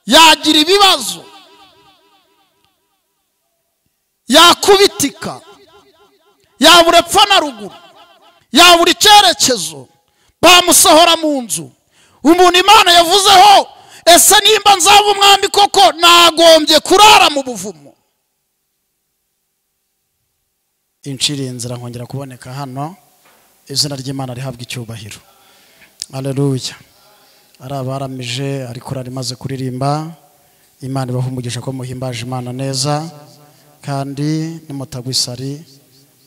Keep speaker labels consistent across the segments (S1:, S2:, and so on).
S1: yagira ibibazo, yakubitika, yabura epfo na ruguru, yabura icyerekezo, bamusohora mu nzu. Umuntu Imana yavuzeho, ese nimba nzaba umwami koko nagombye kurara mu buvumo? Inciriye inzira nkongera kuboneka hano, izina ry'Imana rihabwa icyubahiro. Haleluya. Ari abaramije ariko rarimaze kuririmba, Imana ibaha umugisha ko muhimbaje Imana neza, kandi nimutagwa isari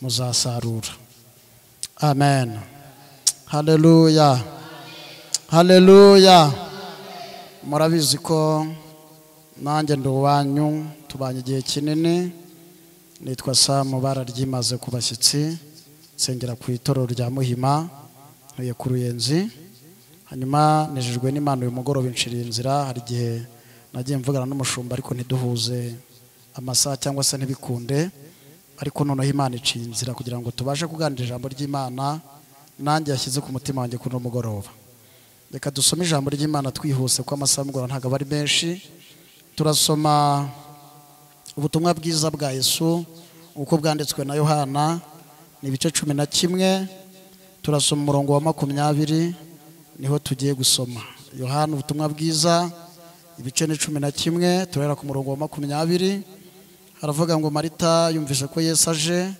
S1: muzasarura. Amen. Haleluya. Haleluya. Murabizi ko nanjye ndi uwanyu, tubanye igihe kinini. Nitwa Samu bararyimaze ku bashyitsi, nsengera ku itorero rya Muhima, ntuye ku Ruyenzi. Hanyuma nejejwe n'Imana uyu mugoroba inciriye inzira. Hari igihe nagiye mvugana n'umushumba ariko ntiduhuze amasaha cyangwa se ntibikunde, ariko noneho Imana iciye inzira kugira ngo tubashe kuganira ijambo ry'Imana nanjye yashyize ku mutima wanjye kuri uno mugoroba. Reka dusome ijambo ry'Imana twihuse ko amasaha y'umugoroba ntabwo ari menshi. Turasoma ubutumwa bwiza bwa Yesu uko bwanditswe na Yohana, ni ibice 11. Turasoma umurongo wa 20, niho tugiye gusoma. Yohana ubutumwa bwiza ibice 11, turahera ku murongo wa 20. Haravuga ngo Marita yumvise ko Yesu aje,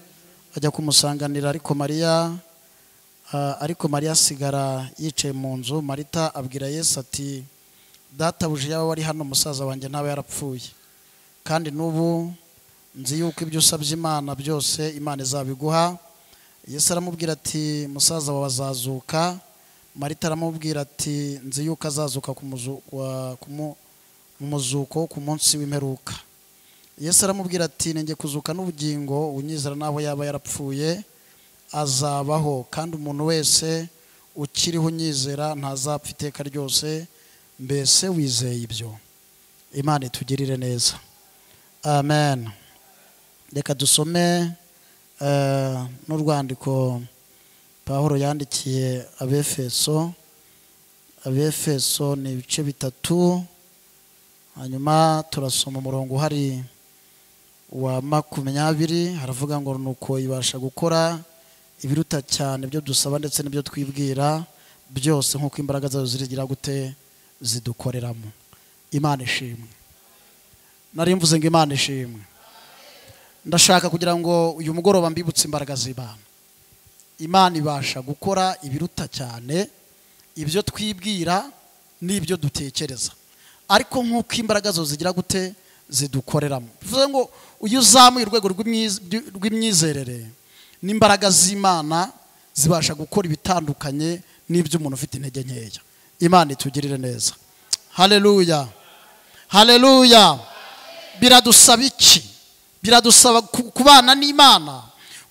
S1: ajya kumusanganira, ariko Mariya asigara yicaye mu nzu. Marita abwira Yesu ati, databuja yawe wari hano, musaza wanjye ntabe yarapfuye, kandi n'ubu nzi yuko ibyo usabye Imana byose Imana izabiguha. Yesu aramubwira ati, musaza wawe azazuka. Marita aramubwira ati, nzi yuko azazuka mu muzuko ku munsi w'imperuka. Yesu aramubwira ati, nenge kuzuka n'ubugingo, unyizera naho yaba yarapfuye azabaho, kandi umuntu wese ukiriho unyizera ntazapfa iteka ryose. Mbese wizeye ibyo? Imana itugirire neza. Amen. Reka dusome n'urwandiko Pawulo yandikiye Abefeso. Abefeso ni ibice 3. Hanyuma turasoma umurongo uhari wa 20. Haravuga ngo nuko ibasha gukora ibiruta cyane ibyo dusaba ndetse n'ibyo twibwira byose, nk'uko imbaraga zayo zirigira gute zidukoreramo. Imana ishimwe. Nari mvuze ngo Imana ishimwe. Ndashaka kugira ngo uyu mugoroba mbibutse imbaraga z'Imana. Imana ibasha gukora ibiruta cyane ibyo twibwira n'ibyo dutekereza, ariko nk'uko imbaraga zo zigira gute zidukoreramo. Bivuze ngo uyu uzamuye urwego rw'imyizerere, n'imbaraga z'Imana zibasha gukora ibitandukanye n'ibyo umuntu ufite intege nkeya. Imana itugirire neza. Haleluya. Haleluya. Biradusaba iki? Biradusaba kubana n'Imana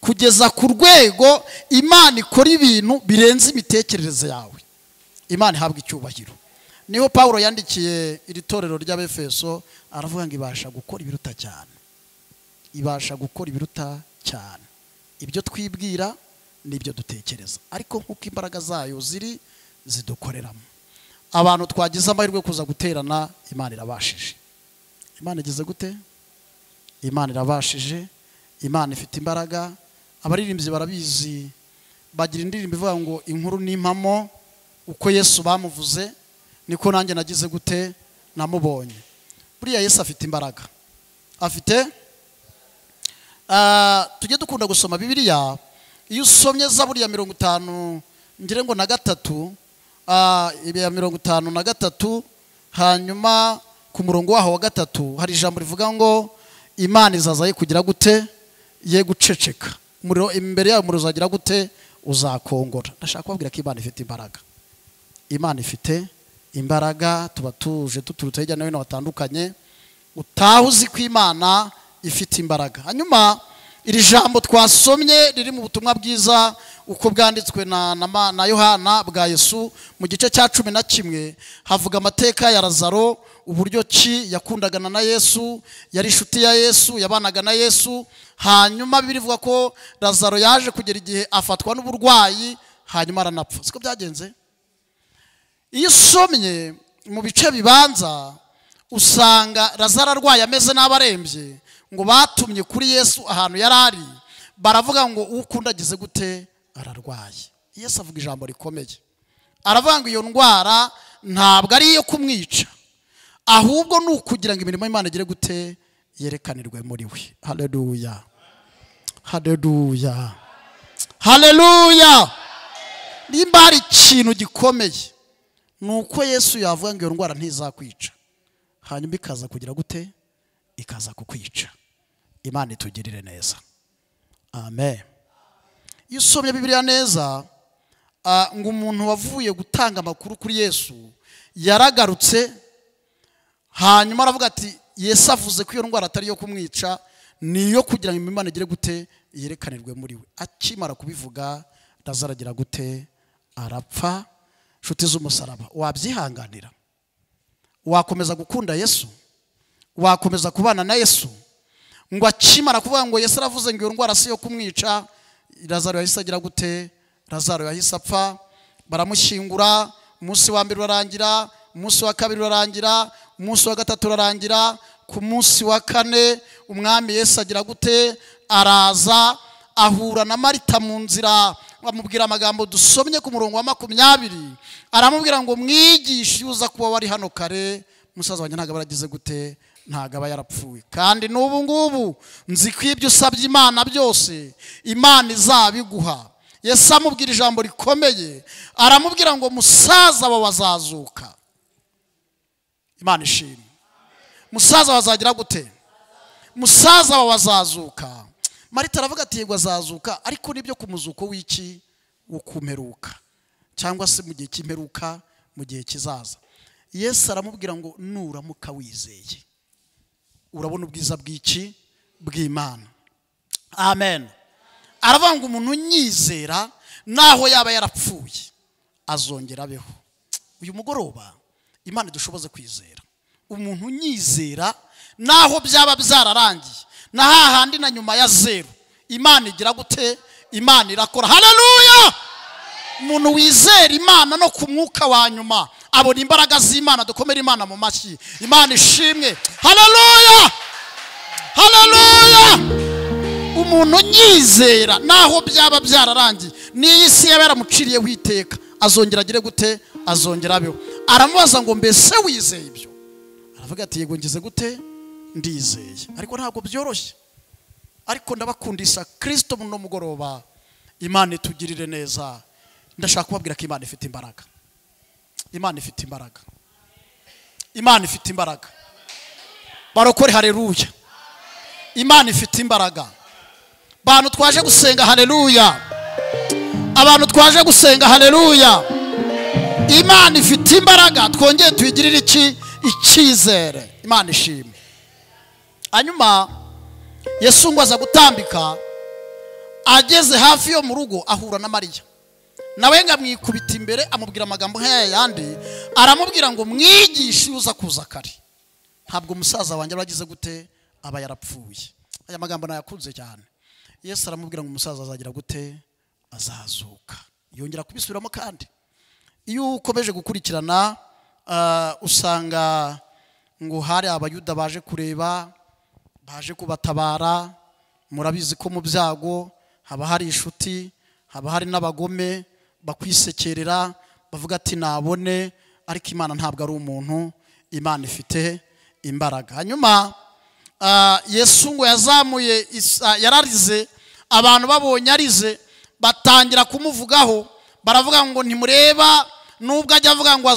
S1: kugeza ku rwego Imana ikora ibintu birenze imitekerereze yawe. Imana ihabwa icyubahiro. Niho Pawulo yandikiye iri torero ry'Abefeso, aravuga ngo ibasha gukora ibiruta cyane. Ibasha gukora ibiruta cyane ibyo twibwira n'ibyo dutekereza, ariko nk'uko imbaraga zayo ziri zidukoreramo. Abantu twagize amahirwe kuza guterana, Imana irabashije. Imana igeze gute? Imana irabashije. Imana ifite imbaraga. Abaririmbyi barabizi, bagira indirimbo ivuga ngo inkuru n'impamo, uko Yesu bamuvuze niko nanjye nagize gute namubonye. Buriya Yesu afite imbaraga. Afite tujye dukunda gusoma Bibiliya. Iyo usomye Zaburi ya 50 ngire ngo na 3, ya 53, hanyuma ku murongo waho wa 3 hari ijambo rivuga ngo Imana izazaye kugira gute ye guceceka. Umuriro imbere yawe umuriro uzagira gute uzakongora. Ndashaka kubabwira ko Imana ifite imbaraga. Imana ifite imbaraga. Tuba tuje tuturutse hirya no hino batandukanye, utahuzi ko Imana ifite imbaraga. Hanyuma iri jambo twasomye riri mu butumwa bwiza uko bwanditswe na Yohana bwa Yesu mu gice cya 11, havuga amateka ya Lazaro, uburyo ki yakundagana na Yesu, yari inshuti ya Yesu, yabanaga na Yesu. Hanyuma birivuga ko Lazaro yaje kugera igihe afatwa n'uburwayi, hanyuma aranapfa. Siko byagenze? Iyo usomye mu bice bibanza usanga Lazaro arwaye ameze n'abarembye, ngo batumye kuri Yesu ahantu yari ari, baravuga ngo ukunda agize gute ararwaye. Yesu avuga ijambo rikomeye, aravuga ngo iyo ndwara ntabwo ari iyo kumwica, ahubwo ni ukugira ngo imirimo y'Imana igire gute yerekanirwe muri we. Haleluya, haleluya, haleluya. Nimba hari ikintu gikomeye nuko Yesu yavuga ngo iyo ndwara ntizakwica, hanyuma ikaza kugira gute, ikaza kukwica. Imana itugirire neza, amen. Iyo usomye Bibiliya neza, ngo umuntu wavuye gutanga amakuru kuri Yesu yaragarutse, hanyuma aravuga ati Yesu avuze ko iyo ndwara atari iyo kumwica, niyo kugira ngo Imana igire gute yerekanirwe muri we. Akimara kubivuga, Lazaro agira gute arapfa. Nshuti z'umusaraba, wabyihanganira? Wakomeza gukunda Yesu? Wakomeza kubana na Yesu? Ngo akimara kuvuga ngo Yesu aravuze ngo iyo ndwara si yo kumwica, Lazaro yahise agira gute? Lazaro yahise apfa. Baramushyingura, umunsi wa mbere urarangira, umunsi wa kabiri urarangira, umunsi wa gatatu urarangira. Ku munsi wa kane umwami Yesu agira gute? Araza, ahura na Marita mu nzira, bamubwira amagambo dusomye ku murongo wa 20. Aramubwira ngo mwigishe, uza kuba wari hano kare, musaza wanjye ntago baragize gute, ntago aba yarapfuye. Kandi n'ubu ngubu nzi ko ibyo usabye Imana byose Imana izabiguha. Yesu amubwira ijambo rikomeye, aramubwira ngo musaza wawe azazuka. Imana ishimwe. Musaza wawe azagira gute? Musaza wawe azazuka. Marita aravuga ati yego azazuka, ariko nibyo kumuzuko w'iki? Ukumperuka, cyangwa se mu gihe cy'imperuka, mu gihe kizaza. Yesu aramubwira ngo nuramuka wizeye, urabona ubwiza bw'iki? Bw'Imana. Amen. Aravuga ngo umuntu unyizera naho yaba yarapfuye azongera abeho. Uyu mugoroba Imana idushoboze kwizera. Umuntu unyizera naho byaba byararangiye, na hahandi na nyuma ya zero, Imana igira gute? Imana irakora. Haleluya. Umuntu wizera Imana no ku mwuka wa nyuma abona imbaraga z'Imana. Dukomere Imana mu mashyi. Imana ishimwe. Haleluya, haleluya. Umuntu nyizera naho byaba byararangiye, n'iyi si yaba yaramuciriyeho iteka, azongera agire gute? Azongera abeho. Aramubaza ngo mbese wizeye ibyo? Aravuga ati yego ngize gute? Ndizeye. Ariko ntabwo byoroshye, ariko ndabakundisha Kristo muno mugoroba. Imana itugirire neza. Ndashaka kubabwira ko Imana ifite imbaraga. Imana ifite imbaraga. Imana ifite imbaraga. Barokore haleluya. Imana ifite imbaraga. Abantu twaje gusenga haleluya. Abantu twaje gusenga haleluya. Imana ifite imbaraga, twongeye tuyigirire iki? Icyizere. Imana ishimwe. Hanyuma Yesu ngo aza gutambika, ageze hafi yo mu rugo ahura na Mariya. Nawe ngamwikubita imbere, amubwira amagambo nk'aya yandi, aramubwira ngo mwigishe uza kuza kare, ntabwo umusaza wanjye abagize gute? Aba yarapfuye. Aya magambo nayakunze cyane. Yesu aramubwira ngo umusaza azagira gute? Azazuka. Yongera kubisubiramo kandi. Iyo ukomeje gukurikirana, usanga ngo hari abayuda baje kureba, baje kubatabara. Murabizi ko mu byago haba hari inshuti, haba hari n'abagome bakwisekerera, bavuga ati nabone, ariko Imana ntabwo ari umuntu. Imana ifite imbaraga. Hanyuma Yesu ngo yazamuye, yararize. Abantu babonye arize batangira kumuvugaho, baravuga ngo ntimureba nubwo ajya avuga ngo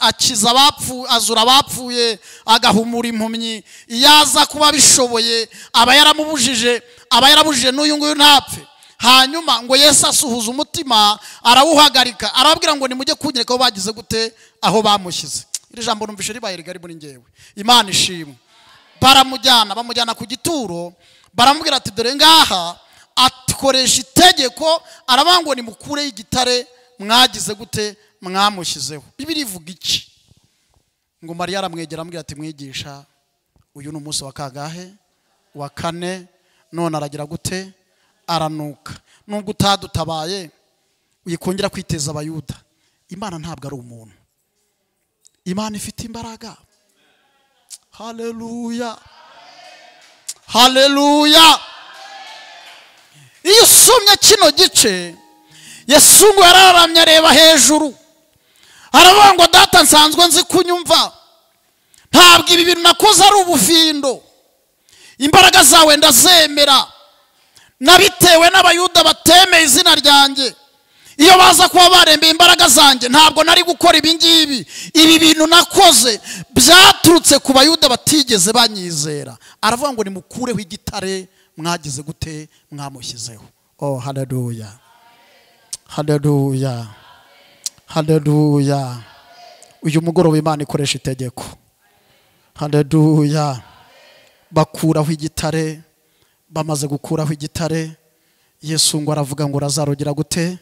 S1: akiza abapfuye, azura abapfuye, agahumura impumyi, yaza kuba bishoboye aba yaramubujije, aba yarabujije n'uyu nguyu ntapfe. Hanyuma ngo Yesu asuhuza umutima, arawuhagarika, arababwira ngo nimujye kunyereka aho bagize gute? Aho bamushyize. Iri jambo numvishe ribaye rigari muri ngewe. Imana ishimwe. Bamujyana ku gituro, baramubwira ati dore ngaha, atikoresha itegeko, aravuga ngo nimukure y'igitare mwagize gute? Mwamushyizeho. Bibiri ivuga iki? Ngo Mariya aramwegera amubwira ati mwigisha, uyu ni umunsi wa kagahe? Wa kane. None aragira gute? Aranuka. Nubwo utadutabaye uyikongera kwiteza abayuda. Imana ntabwo ari umuntu. Imana ifite imbaraga. haleluya, haleluya. Iyo usomye kino gice, Yesu ngo yararamye areba hejuru, aravuga ngo data nsanzwe nzi kunyumva, ntabwo ibi bintu nakoze ari ubufindo, imbaraga zawe ndazemera, nabitewe n'abayuda batemeye izina ryanjye. Iyo baza kuba barembeye imbaraga zanjye ntabwo nari gukora ibi ngibi. Ibi bintu nakoze byaturutse ku bayuda batigeze banyizera. Aravuga ngo nimukureho igitare mwagize gute, mwamushyizeho. Oh haleluya, haleluya, haleluya. Uyu mugoroba Imana ikoresha itegeko. Haleluya. Bakuraho igitare, bamaze gukuraho igitare, Yesu ngo aravuga ngo Lazaro gira gute,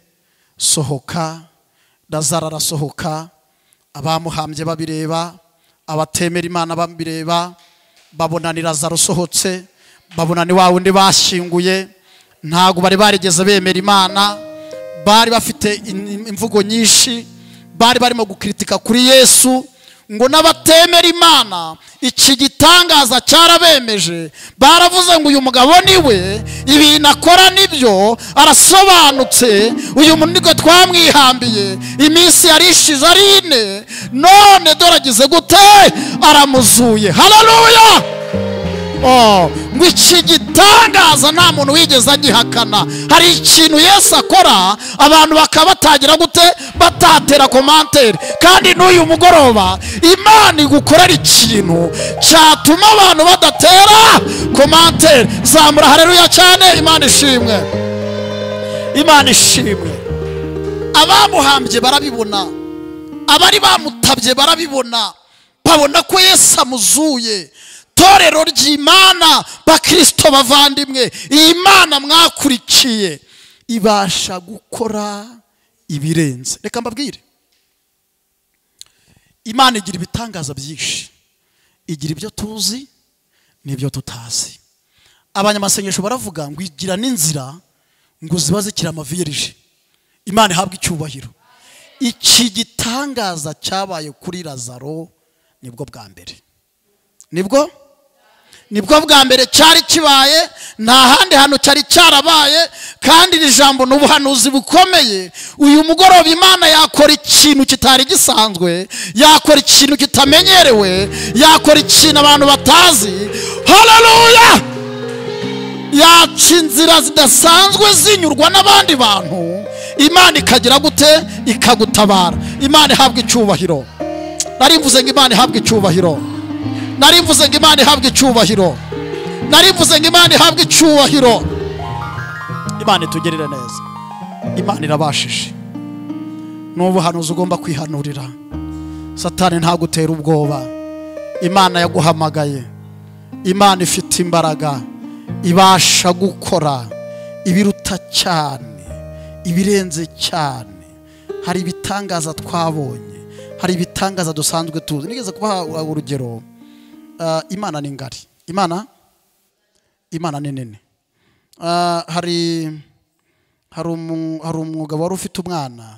S1: sohoka. Lazaro arasohoka. Abamuhambye babireba, abatemera Imana babireba, babona ni Lazaro sohotse, babona ni wa wundi bashyinguye. Ntago bari barigeze bemera Imana, bari bafite imvugo nyinshi, bari barimo gukritika kuri Yesu. Ngo n'abatemera Imana iki gitangaza cyarabemeje, baravuze ngo uyu mugabo niwe, ibintu akora nibyo, arasobanutse, uyu munigo twamwihambiye, iminsi yarishize ari 4, none doragize gute, aramuzuye. Haleluya. Oh, ngo iki gitangaza nta muntu wigeze agihakana. Hari ikintu Yesu akora abantu bakabatagira gute, batatera commentaire. Kandi n'uyu mugoroba Imana igukorera ikintu cyatuma abantu badatera commentaire. Zamura haleluya cyane. Imana ishimwe, Imana ishimwe. Abamuhambye barabibona, abari bamutabye barabibona, babona ko Yesu amuzuye. Torero ry'Imana, bakristo bavandimwe, iyi Imana mwakurikiye ibasha gukora ibirenze. Reka mbabwire, Imana igira ibitangaza byinshi, igira ibyo tuzi n'ibyo tutazi. Abanyamasengesho baravuga ngo igira n'inzira ngo ziba zikira amavirije. Imana ihabwa icyubahiro. Iki gitangaza cyabaye kuri Lazaro nibwo bwa mbere, nibwo bwa mbere cyari kibaye, nta handi hantu cyari cyarabaye. Kandi iri jambo n'ubuhanuzi bukomeye. Uyu mugoroba Imana yakora ikintu kitari gisanzwe, yakora ikintu kitamenyerewe, yakora ikintu abantu batazi. Haleluya. Yaca inzira zidasanzwe zinyurwa n'abandi bantu, Imana ikagira gute, ikagutabara. Imana ihabwa icyubahiro. Narimvuze ngo Imana ihabwa icyubahiro, narimvuze ngo Imana ihabwa icyubahiro, narimvuze ngo Imana ihabwa icyubahiro. Imana itugerere neza. Imana irabashije. N'ubuhanuzi ugomba kwihanurira. Satani ntagutera ubwoba. Imana yaguhamagaye, Imana ifite imbaraga, ibasha gukora ibiruta cyane, ibirenze cyane. Hari ibitangaza twabonye, hari ibitangaza dusanzwe tuzi. Nigeze kubaha urugero. Imana ni ngari, Imana ni nini. Hari umugabo wari ufite umwana,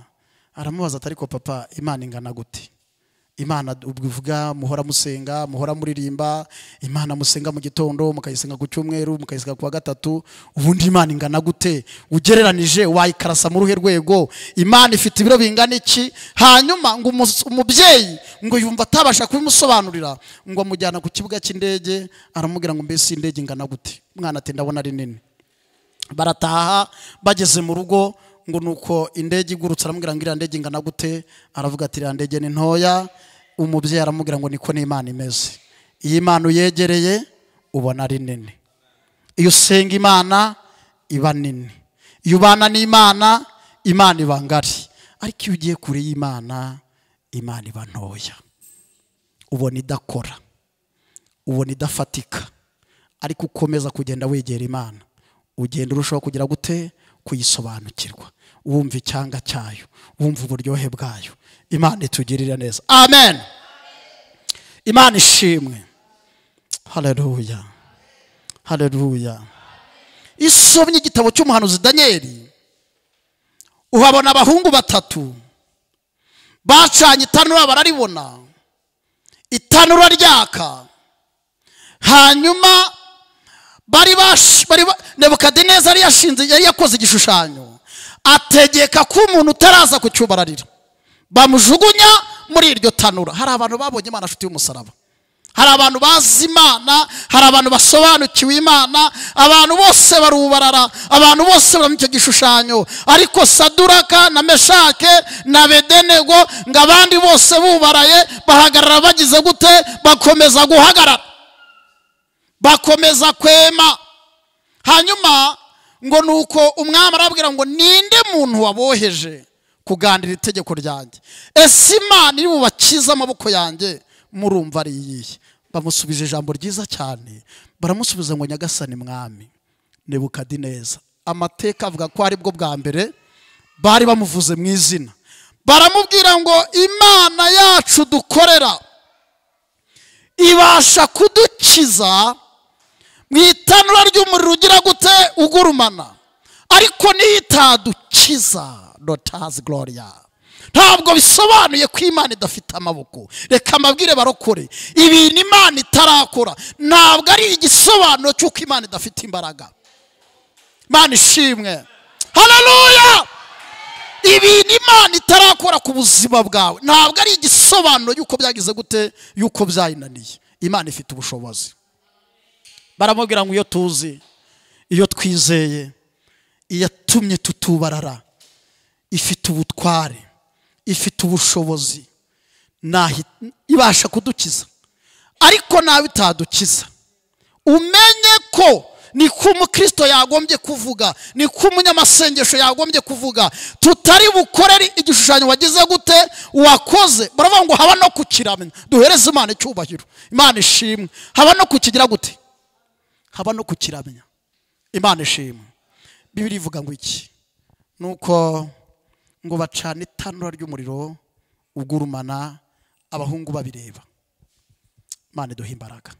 S1: aramubaza ati ariko papa, Imana ingana gute? Imana ubivuga muhora musenga, muhora muririmba, Imana musenga mu gitondo, mukayisenga ku cyumweru, mukayisenga ku wa gatatu, ubundi Imana ingana gute? Ugereranije wayikarasa mu ruhe rwego? Imana ifite ibiro bingana iki? Hanyuma ngo umubyeyi ngo yumva atabasha kubimusobanurira, ngo amujyana ku kibuga cy'indege, aramubwira ngo mbese indege ingana gute? Umwana ati ndabona ari nini. Barataha, bageze mu rugo, ngo nuko indege igurutse, aramubwira ngo iriya ndege ingana gute? Aravuga ati iriya ndege ni ntoya. Umubyeyi aramubwira ngo niko n'Imana imeze. Iyi Imana uyegereye ubona ari nini. Iyo usenga Imana iba nini, iyo ubana n'Imana, Imana iba ngari. Ariko iyo ugiye kure y'Imana, Imana iba ntoya, ubona idakora, ubona idafatika. Ariko ukomeza kugenda wegera Imana, ugenda urushaho kugira gute, kuyisobanukirwa, wumva icyanga cyayo, wumva uburyohe bwayo. Imana itugirire neza. Amen. Imana ishimwe. Haleluya, haleluya. Isomye igitabo cy'umuhanuzi Danieli, uhabona abahungu 3 bacanye itanura, bararibona, itanura ryaka, hanyuma Nebukadineza yari yakoze igishushanyo, ategeka ko umuntu utaraza kucyubararira bamujugunya muri iryo tanura. Hari abantu babonye Imana nshuti y'umusaraba, hari abantu bazi Imana, hari abantu basobanukiwe Imana, abantu bose barubarara, abantu bose bari mu icyo gishushanyo. Ariko Saduraka na Meshake na Abedenego ngo abandi bose bubaraye bahagarara bagize gute? Bakomeza guhagarara, bakomeza kwema. Hanyuma ngo nuko umwami arabwira ngo ninde muntu waboheje kugandira itegeko ryanjye? Ese Imana iri bubakize amaboko yanjye murumva ari iyihe? Bamusubije ijambo ryiza cyane, baramusubiza ngo nyagasani mwami Nebukadineza. Amateka avuga ko ari bwo bwa mbere bari bamuvuze mu izina. Baramubwira ngo Imana yacu dukorera ibasha kudukiza mu itanura ry'umuriro ugira gute? Ugurumana. Ariko nitadukiza notazi gloria. Ntabwo bisobanuye ko Imana idafite amaboko. Reka mabwire barokore, ibintu Imana itarakora ntabwo ari igisobanuro cy'uko Imana idafite imbaraga. Imana ishimwe, haleluya. Ibintu Imana itarakora ku buzima bwawe ntabwo ari igisobanuro y'uko byagize gute? Y'uko byayinaniye. Imana ifite ubushobozi. Baramubwira ngo iyo tuzi, iyo twizeye, iyatumye tutubarara, ifite ubutware, ifite ubushobozi, ibasha kudukiza. Ariko nawe itadukiza, umenye ko niko umukristo yagombye kuvuga, niko umunyamasengesho yagombye kuvuga. Tutari bukorere igishushanyo wagize gute? Wakoze. Baravuga ngo haba no kukiramenya. Duhereze Imana icyubahiro, Imana ishimwe. Haba no kukigira gute? Haba no kukiramenya. Imana ishimwe. Bibiri ivuga ngo iki? Nuko ngo bacana itanura ry'umuriro ugurumana, abahungu babireba. Imana iduha imbaraga.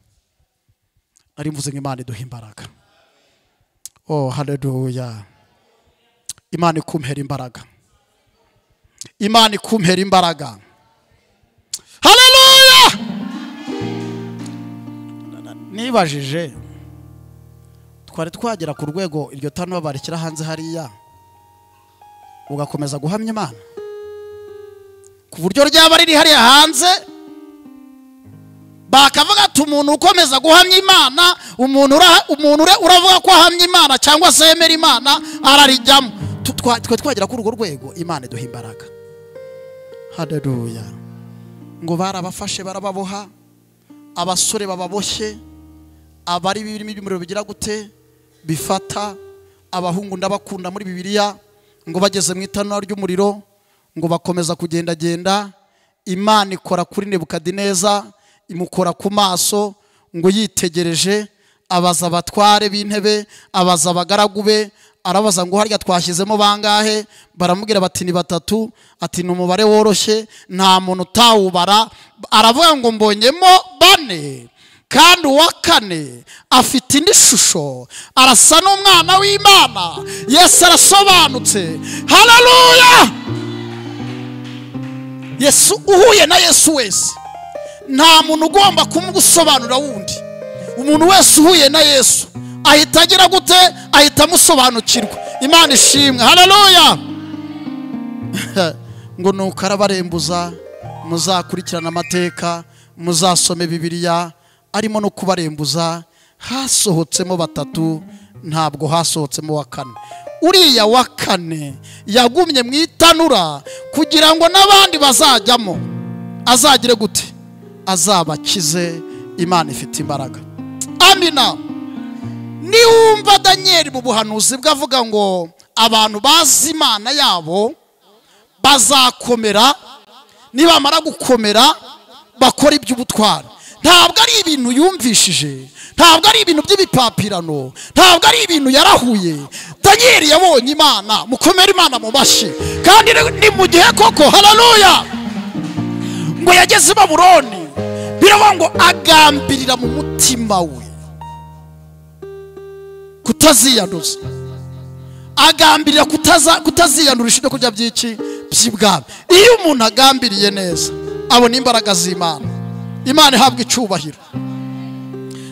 S1: Ari mvuze ngo Imana iduha imbaraga. Oh haleluya. Imana ikumpera imbaraga, Imana ikumpera imbaraga. Haleluya. Nibajije twari twagera ku rwego iryo tanura barishyira hanze hariya ugakomeza guhamya Imana ku buryo ryaba riri hariya hanze, bakavuga ati umuntu ukomeza guhamya Imana, umuntu uravuga ko ahamya Imana cyangwa se yemera Imana ararijyamo. Twagera kuri urwo rwego. Imana iduha imbaraga. Haleluya. Ngo barabafashe barababoha, abasore bababoshye, abari birimo ibyumuriro bigira gute? Bifata. Abahungu ndabakunda muri Bibiliya ngo bageze mu itanura ry'umuriro ngo bakomeza kugenda genda. Imana ikora kuri Nebukadineza, imukora ku maso ngo yitegereje, abaza abatware b'intebe, abaza abagaragu be, arabaza ngo harya twashyizemo bangahe? Baramubwira bati ni 3. Ati ni umubare woroshye, nta muntu utawubara. Aravuga ngo mbonyemo 4, kandi uwa 4 afite indi shusho, arasa n'umwana w'Imana. Yesu arasobanutse. Haleluya. Yesu, uhuye na Yesu wese nta muntu ugomba kumugusobanura wundi. Umuntu wese uhuye na Yesu ahita agira gute? Ahita amusobanukirwa. Imana ishimwe. Haleluya. Ngo nuko arabarembuza, muzakurikirana amateka, muzasome Bibiliya. Arimo no kubarembuza, hasohotsemo 3, ntabwo hasohotsemo wa 4. Uriya wa 4 yagumye mu itanura kugira ngo n'abandi bazajyamo azagire gute? Azabakize. Imana ifite imbaraga. Amina. Niwumva Daniel mu buhanuzi bwavuga ngo abantu bazi Imana yabo bazakomera, nibamara gukomera bakora iby'ubutwari. Ntabwo ari ibintu yumvishije, ntabwo ari ibintu by'ibipapirano, ntabwo ari ibintu yarahuye. Daniel yabonye Imana. Mukomere Imana mu mashyi. Kandi ni mu gihe koko, haleluya, ngo yageze i Babuloni, biravuga ngo agambirira mu mutima we kutaziyanduza, agambirira kutaziyandurisha ibyo kurya by'iki? By'ibwami. Iyo umuntu agambiriye neza abona imbaraga z'Imana. Imana ihabwa icyubahiro.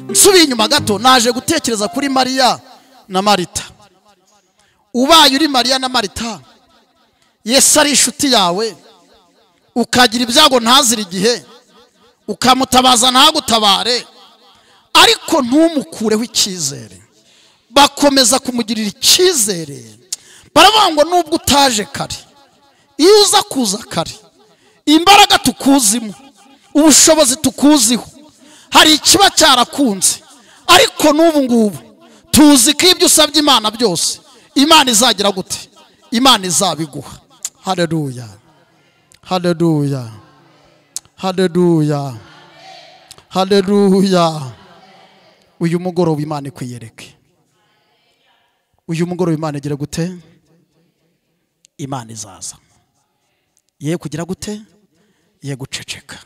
S1: nsubiye inyuma gato naje gutekereza kuri Mariya na Marita. Ubaye uri Mariya na Marita, Yesu ari inshuti yawe, ukagira ibyago ntazira igihe, ukamutabaza ntagutabare, ariko ntumukureho icyizere, bakomeza kumugirira icyizere. Baravuga ngo nubwo utaje kare, iyo uza kuza kare, imbaraga tukuzimo, ubushobozi tukuziho, hari ikiba cyarakunze, ariko n'ubu ngubu tuzi ko ibyo usabye Imana byose Imana izagira gute? Imana izabiguha. Haleluya, haleluya, haleluya, haleluya. Uyu mugoroba Imana ikwiyereke, uyu mugoroba Imana igira gute? Imana izaza, ye kugira gute? Ye guceceka.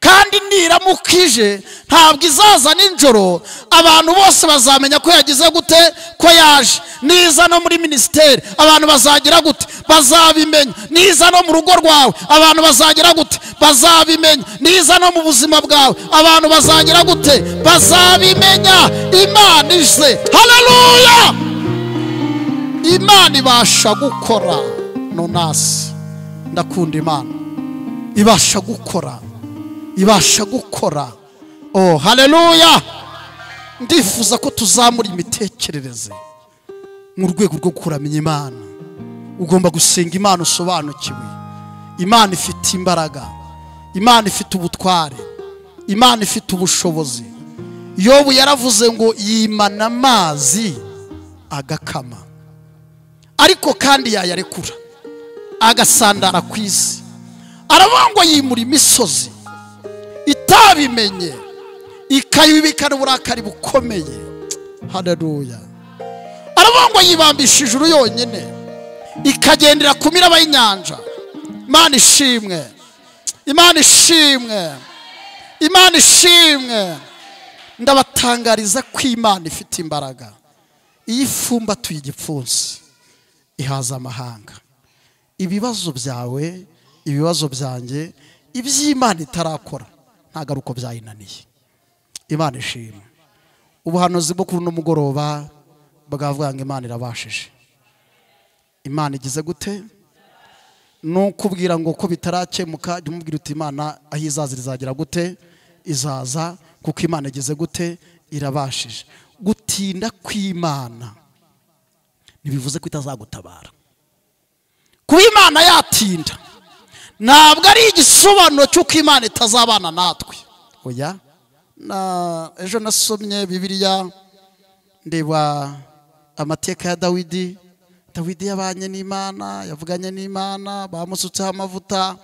S1: Kandi niramukije ntabwo izaza ninjoro, abantu bose bazamenya ko yagize gute? Ko yaje. Niza no muri ministeri abantu bazagira gute? Bazabimenya. Niza no mu rugo rwawe abantu bazagira gute? Bazabimenya. Niza no mu buzima bwawe abantu bazagira gute? Bazabimenya. Imana ije. Haleluya. Imana ibasha gukora. Nonasi ndakunda Imana, ibasha gukora, ibasha gukora. Oh haleluya. Ndifuza ko tuzamura imitekerereze mu rwego rwo kuramya Imana. Ugomba gusenga Imana usobanukiwe. Imana ifite imbaraga, Imana ifite ubutware, Imana ifite ubushobozi. Yobu yaravuze ngo yimana amazi agakama, ariko kandi yayarekura agasandara ku isi. Aravuga ngo yimura imisozi itabimenye, ikayibikana uburakari bukomeye. Haleluya. Aravuga ngo yibambisha ijuru yonyine, ikagendera ku miraba y'inyanja. Imana ishimwe, Imana ishimwe, Imana ishimwe. Ndabatangariza ko Imana ifite imbaraga. Iyi fumba tuyigipfunsi ihaza amahanga. Ibibazo byawe, ibibazo byanjye, iby'Imana itarakora ntago ari uko byayinaniye. Imana ishimwe. Ubuhanuzi bwo kuri no mugoroba bwavuga ngo Imana irabashije. Imana igize gute? Nukubwira ngo ko bitarakemuka, jya umubwira uti Imana aho izaza izagira gute? Izaza, kuko Imana igize gute? Irabashije. Gutinda kw'Imana ntibivuze ko itazagutabara. Kuba Imana yatinda ntabwo ari igisobanuro cy'uko Imana itazabana natwe. Oya. Ejo nasomye Bibiliya ndeba amateka ya Dawidi. Dawidi yabanye n'Imana, yavuganye n'Imana, bamusutseho amavuta.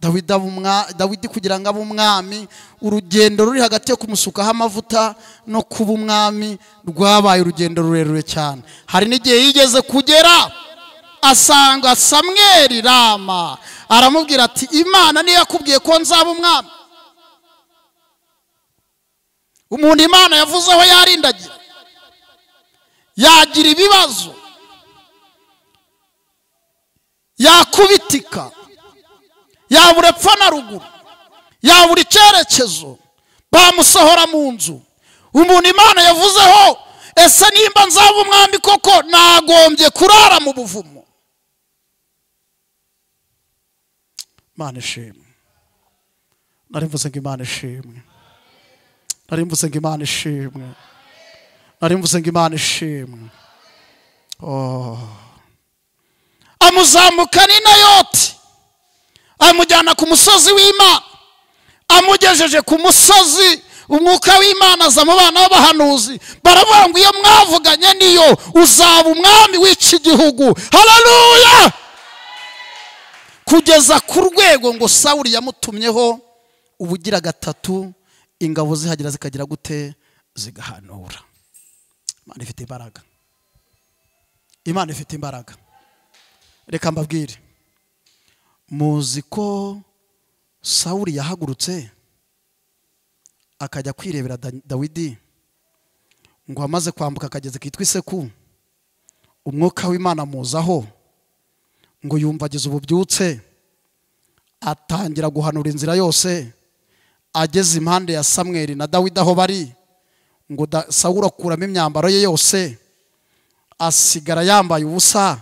S1: Dawidi kugira ngo abe umwami, urugendo ruri hagati yo kumusukaho amavuta no kuba umwami rwabaye urugendo rurerure cyane. Hari n'igihe yigeze kugera asanga Samweli Rama, aramubwira ati Imana niyo yakubwiye ko nzaba umwami. Umuntu Imana yavuzeho yarindagira, yagira ibibazo, yakubitika, yabura epfo na ruguru, yabura icyerekezo, bamusohora mu nzu. Umuntu Imana yavuzeho, ese nimba nzaba umwami koko nagombye kurara mu buvumo? Imana ishimwe. Narimvuze ngo Imana ishimwe, narimvuze ngo Imana ishimwe, narimvuze ngo Imana ishimwe. Oh, amuzamuka ni Nayoti, amujyana ku musozi w'Imana. Amugejeje ku musozi, umwuka w'Imana aza mu bana b'abahanuzi, baravuga ngo iyo mwavuganye niyo uzaba umwami w'iki gihugu. Haleluya. Kugeza ku rwego ngo Sawuli yamutumyeho ubugira gatatu, ingabo zihagira zikagira gute? Zigahanura. Imana ifite imbaraga, Imana ifite imbaraga. Reka mbabwire, muzi ko Sawuli yahagurutse akajya kwirebera Dawidi, ngo amaze kwambuka akageze kitwa Iseku, umwuka w'Imana muzaho, ngo yumva agize ububyutse, atangira guhanura inzira yose. Ageze impande ya Samweli na Dawidi aho bari, ngo Sawuli akuramo imyambaro ye yose asigara yambaye ubusa,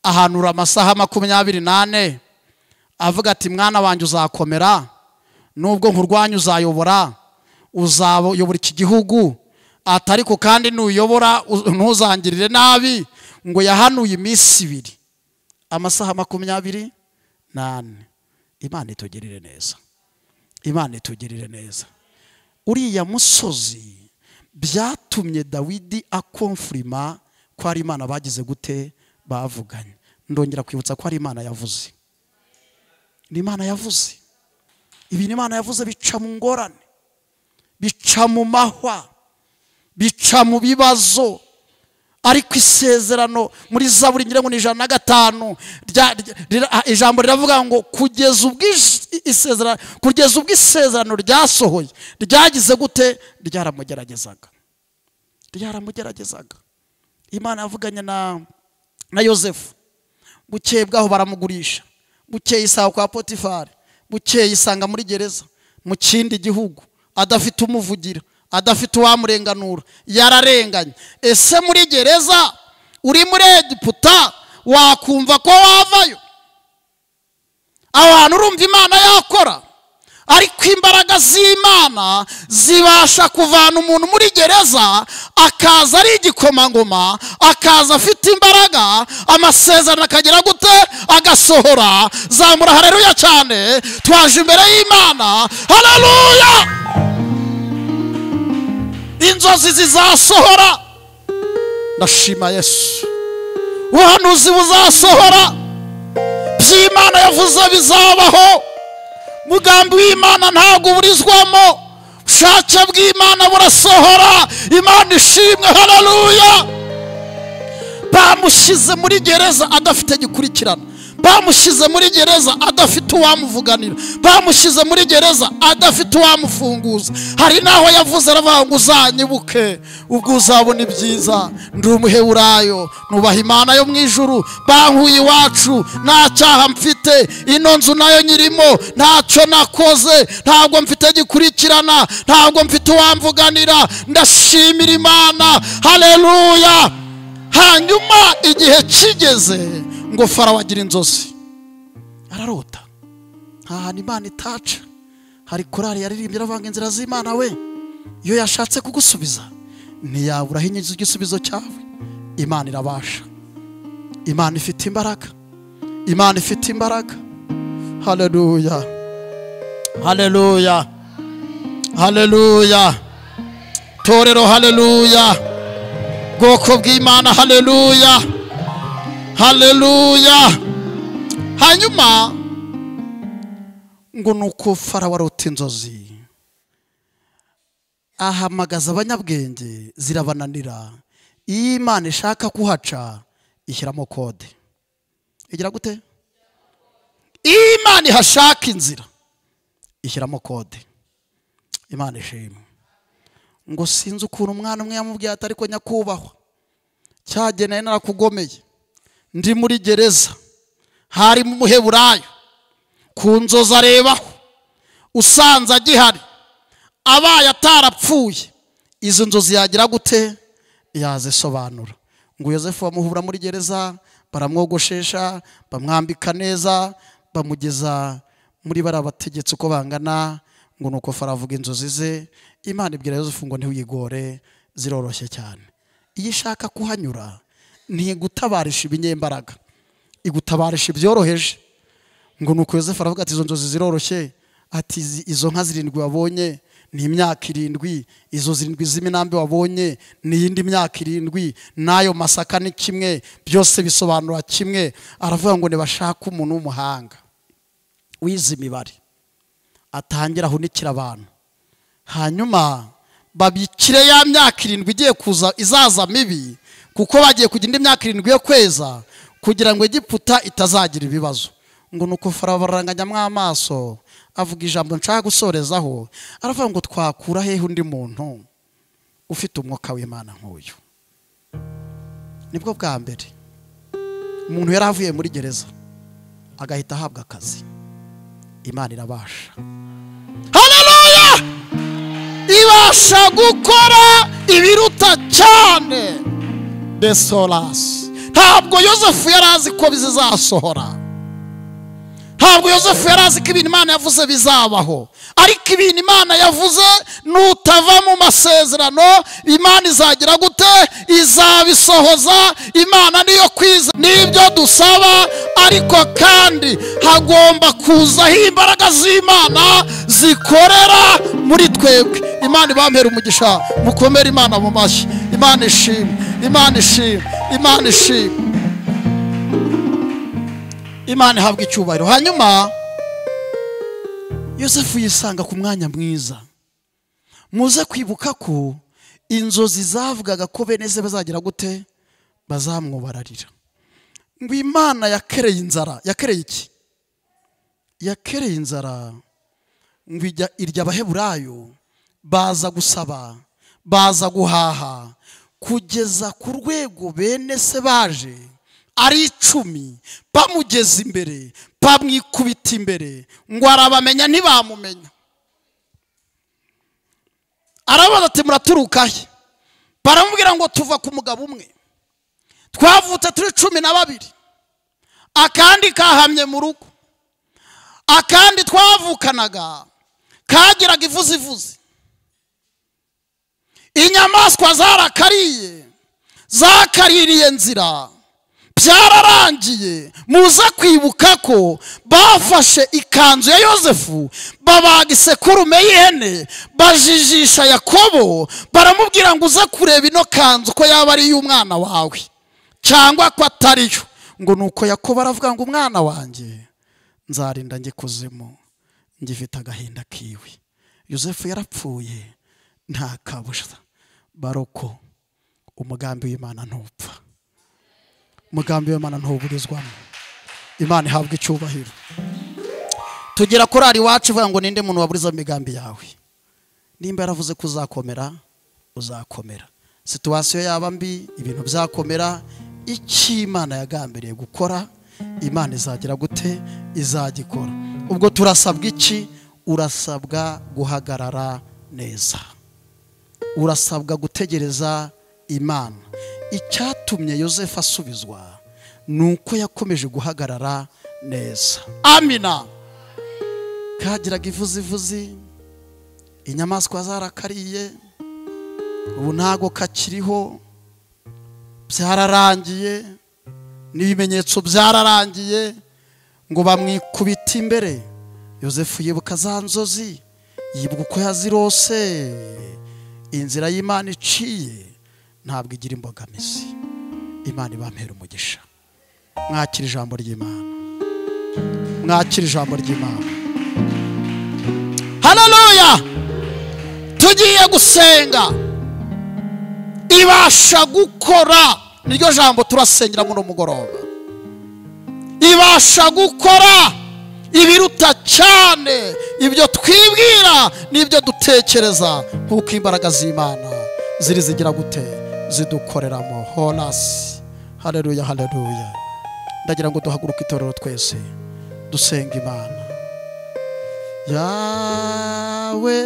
S1: ahanura amasaha 28 avuga ati mwana wanjye uzakomera, nubwo nkurwanya uzayobora, uzayobora iki gihugu, atariko kandi nuyobora ntuzangirire nabi. Ngo yahanuye iminsi 2 amasaha 28. Imana itugirire neza, Imana itugirire neza. Uriya musozi byatumye Dawidi akonfirima ko ari Imana bagize gute bavuganye. Ndongera kwibutsa ko ari Imana yavuze, ni Imana yavuze. Ibi ni Imana yavuze, bica mu ngorane, bica mu mahwa, bica mu bibazo. Ariko isezerano muri Zaburi ngira ngo ni 105 ijambo riravuga ngo kugeza ubwo isezerano ryasohoye ryagize gute, ryaramugeragezaga. Imana yavuganye na Yosefu, bukeye bwaho baramugurisha, bukeye isanga kwa Potifari, bukeye isanga muri gereza mu kindi gihugu, adafite umuvugira, adafite uwamurenganura, yararenganye. Ese muri gereza uri muri Egiputa wakumva ko wavayo? Abantu urumva Imana yakora, ariko imbaraga z'Imana zibasha kuvana umuntu muri gereza akaza ari igikomangoma, akaza afite imbaraga, amasezerano akagera gute, agasohora. Zamura haleluya cyane, twaje imbere y'Imana. Haleluya! Inzozi zizasohora, ndashima Yesu. Ubuhanuzi buzasohora, by'Imana yavuze bizabaho. Mugambi w'Imana ntago burizwamo, bushake bw'Imana burasohora. Imana ishimwe, haleluya. Bamushyize muri gereza adafite gikurikirana, bamushyize muri gereza adafite uwamuvuganira, bamushyize muri gereza adafite uwamufunguza. Hari naho yavuze aravuga ngo uzanyibuke ubwo uzabona ibyiza, ndi umuheburayo nubaha Imana yo mu ijuru, bankuye iwacu nta cyaha mfite, ino nzu nayo nyirimo ntacyo nakoze, ntabwo mfite gikurikirana, ntabwo mfite uwamvuganira. Ndashimira Imana, haleluya. Hanyuma igihe kigeze ngo Farawo agira inzozi, ararota. Ntahantu Imana itaca. Hari korari yaririmbye aravanga inzira z'Imana we, iyo yashatse kugusubiza ntiyabura hinyiza igisubizo cyawe. Imana irabasha, Imana ifite imbaraga, Imana ifite imbaraga. Haleluya, haleluya, haleluya. Torero haleluya, bwoko bw'Imana haleluya, haleluya. Hanyuma ngo nuko Farawo arota inzozi, ahamagaza abanyabwenge zirabananira. Iyo Imana ishaka kuhaca ishyiramo kode. Igira gute? Iyo Imana ihashaka inzira ishyiramo kode. Imana ishimwe. Ngo sinzi ukuntu umwana umwe yamubwiye ati ariko nyakubahwa, cyageneye narakugomeye, ndi muri gereza, hari mu muheburayo, ku nzozi arebaho, usanze agihari, abaye atarapfuye, izo nzozi yagira gute, yazisobanura. Ngo Yosefu bamuhura muri gereza, baramwogoshesha, bamwambika neza, bamugeza muri bari abategetsi uko bangana. Ngo nuko Farawo avuga inzozi ze. Imana ibwira Yosefu ngo ntiwigore, ziroroshye cyane. Iyo ishaka kuhanyura ntigutabarisha ibinyembaraga, igutabarisha ibyoroheje. Ngo nuko Yosefu aravuga ati izo nzozi ziroroshye, ati izo nka 7 wabonye ni imyaka 7, izo 7 z'iminambe wabonye ni yindi myaka 7, nayo masaka ni kimwe, byose bisobanura kimwe. Aravuga ngo nibashaka umuntu w'umuhanga wize imibare atangira ahunikira abantu, hanyuma babikire ya myaka 7 igiye kuza izaza mibi, kuko bagiye kugira indi myaka 7 yo kweza kugira ngo Egiputa itazagira ibibazo. Ngo nuko Farawo baranganyamwe amaso, avuga ijambo nshaka gusorezaho. Aravuga ngo twakura hehe undi muntu ufite umwuka w'Imana nk'uyu? Nibwo bwa mbere umuntu yari avuye muri gereza agahita ahabwa akazi. Imana irabasha, haleluya. ibasha gukora ibiruta cyane desolasi. Ntabwo Yosefu yari azi ko bizasohora, ntabwo Yosefu yari azi ko ibintu Imana yavuze bizabaho, ariko ibintu Imana yavuze nutava mu masezerano Imana izagira gute? Izabisohoza. Imana niyo kwiza n'ibyo dusaba, ariko kandi hagomba kuzaho imbaraga z'Imana zikorera muri twebwe. Imana ibampera umugisha, mukomere Imana mu mashyi. Imana ishimwe, Imana ishimwe, Imana ishimwe, Imana ihabwa icyubahiro. Hanyuma Yosefu yisanga ku mwanya mwiza. Muze kwibuka ko inzozi zavugaga ko bene se bazagira gute? Bazamwubararira. Ngo Imana yakereye inzara. Yakereye iki? Yakereye inzara ngo irya Abaheburayo baza gusaba, baza guhaha, kugeza ku rwego bene se baje ari 10 bamugeza imbere, bamwikubita imbere, ngo arabamenya ntibamumenya. Arabaza ati muraturuka he? Baramubwira ngo tuva ku mugabo umwe, twavutse turi 12, akandi kahamye mu rugo, akandi twavukanaga kagiraga ivuzivuzi, inyamaswa zarakariye, zakaririye nzira, byararangiye. Muze kwibuka ko bafashe ikanzu ya Yosefu, babaga isekurume y'ihene, bajijisha Yakobo, baramubwira ngo uze kureba ino kanzu ko yaba ari y'umwana wawe cyangwa ko atariyo. Ngo nuko Yakobo aravuga ngo umwana wanjye nzarinda njye kuzimu, ngifite agahinda kiwe. Yosefu yarapfuye nta kabuza. Baroko, umugambi w'Imana ntupfa, umugambi w'Imana ntuburizwamo. Imana ihabwa icyubahiro. Tugira korari wacu ivuga ngo ninde muntu waburiza imigambi yawe? Nimba yaravuze ko uzakomera, uzakomera. Situasiyo yaba mbi, ibintu byakomera, icyo Imana yagambiriye gukora Imana izagira gute? Izagikora. Ubwo turasabwa iki? Urasabwa guhagarara neza, urasabwa gutegereza Imana. Icyatumye Yosefu asubizwa nuko yakomeje guhagarara neza. Amina. Kagiraga ivuzivuzi, inyamaswa zarakariye, ubu ntago kakiriho, byararangiye, n'ibimenyetso byararangiye, ngo bamwikubita imbere. Yosefu yibuka za nzozi, yibuka uko yazirose. Inzira y'Imana iciye ntabwo igira imbogamizi. Imana ibampera umugisha. Mwakira ijambo ry'Imana, mwakira ijambo ry'Imana. Haleluya. Tugiye gusenga. Ibasha gukora, niryo jambo turasengera muri mugoroba. Ibasha gukora ibiruta cyane ibyo twibwira n'ibyo dutekereza, kuko imbaraga z'Imana ziri zigira gute? Zidukoreramo. Holasi. Haleluya, haleluya. Ndagira ngo duhaguruke itorero twese dusenga Imana yawe.